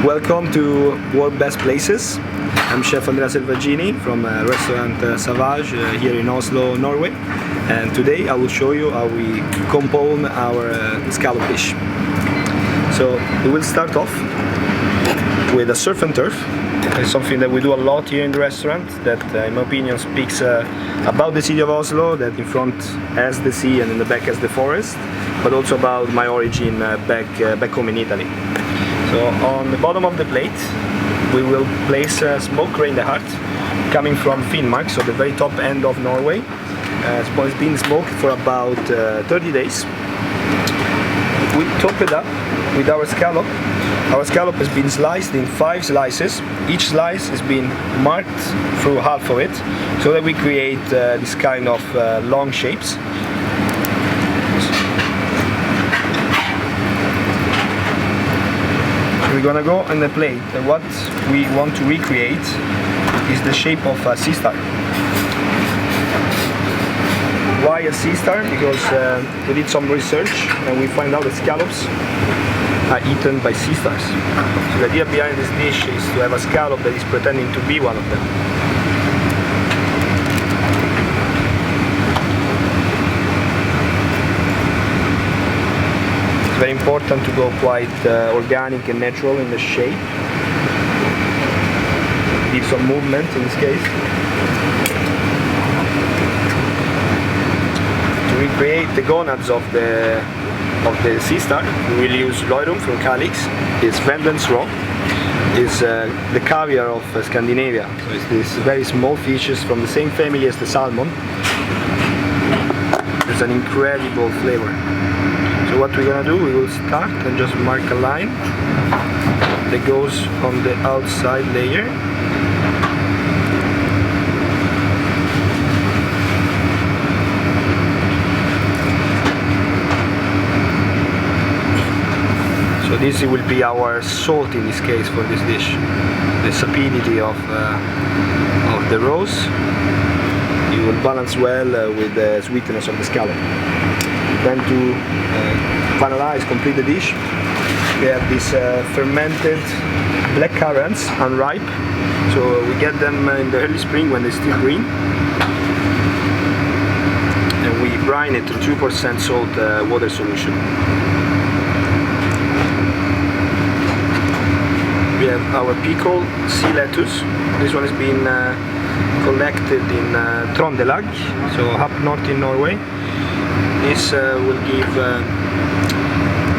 Welcome to World Best Places. I'm Chef Andrea Selvaggini from restaurant Savage here in Oslo, Norway. And today I will show you how we compound our scallop dish. So we will start off with a surf and turf. It's something that we do a lot here in the restaurant that in my opinion speaks about the city of Oslo, that in front has the sea and in the back has the forest, but also about my origin back home in Italy. So on the bottom of the plate we will place smoked reindeer coming from Finnmark, so the very top end of Norway. It's been smoked for about 30 days. We top it up with our scallop. Our scallop has been sliced in 5 slices. Each slice has been marked through half of it, so that we create this kind of long shapes. We're gonna go on the plate, and what we want to recreate is the shape of a sea star. Why a sea star? Because we did some research and we find out that scallops are eaten by sea stars. So the idea behind this dish is to have a scallop that is pretending to be one of them. It's very important to go quite organic and natural in the shape. Give some movement in this case. To recreate the gonads of the sea star, we will use loirum from Calyx. It's Vendland's raw. It's the caviar of Scandinavia. So it's these very small fishes from the same family as the salmon. There's an incredible flavor. So what we're gonna do, we will start and just mark a line that goes on the outside layer. So this will be our salt in this case for this dish. The sapidity of the rose, it will balance well with the sweetness of the scallop. Then to finalize, complete the dish, we have these fermented black currants, unripe. So we get them in the early spring when they're still green. And we brine it to 2% salt water solution. We have our pickled sea lettuce. This one has been collected in Trondelag, so up north in Norway. This will give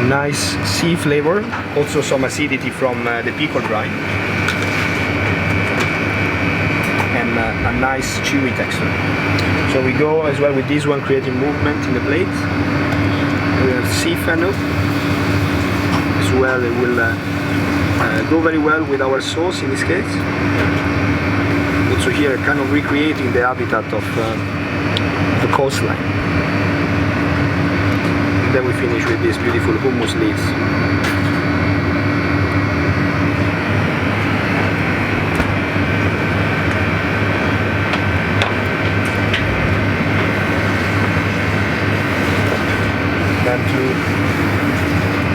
nice sea flavor, also some acidity from the pickled brine, and a nice chewy texture. So we go as well with this one, creating movement in the plate. We have sea fennel as well. It will go very well with our sauce in this case. Also here kind of recreating the habitat of the coastline. And then we finish with these beautiful hummus leaves. Then to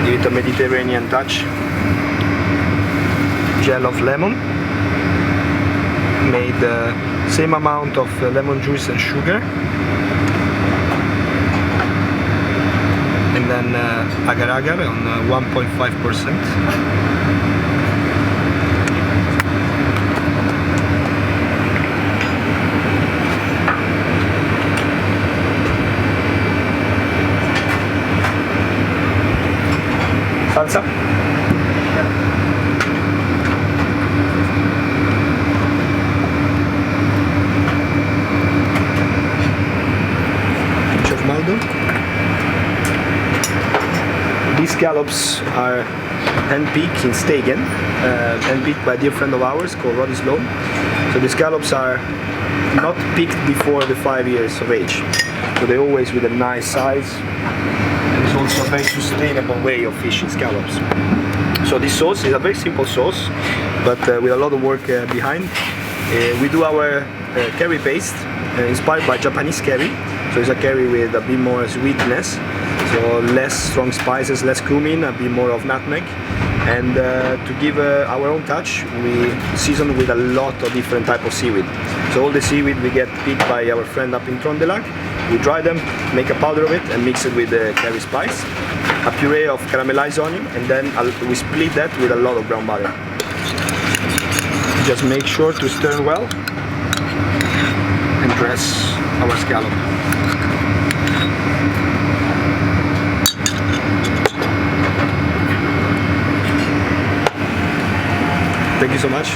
give it a Mediterranean touch, gel of lemon, made same amount of lemon juice and sugar, and then agar-agar on 1.5%. Salsa. These scallops are hand-picked in Stegen, hand-picked by a dear friend of ours called Roddy Sloan. So the scallops are not picked before the 5 years of age, so they're always with a nice size, and it's also a very sustainable way of fishing scallops. So this sauce is a very simple sauce, but with a lot of work behind. We do our curry paste inspired by Japanese curry. So it's a curry with a bit more sweetness, so less strong spices, less cumin, a bit more of nutmeg, And to give our own touch, we season with a lot of different type of seaweed. So all the seaweed we get picked by our friend up in Trondelag. We dry them, make a powder of it, and mix it with the curry spice, a puree of caramelized onion, and then we split that with a lot of brown butter. Just make sure to stir well and dress our scallop. Thank you so much.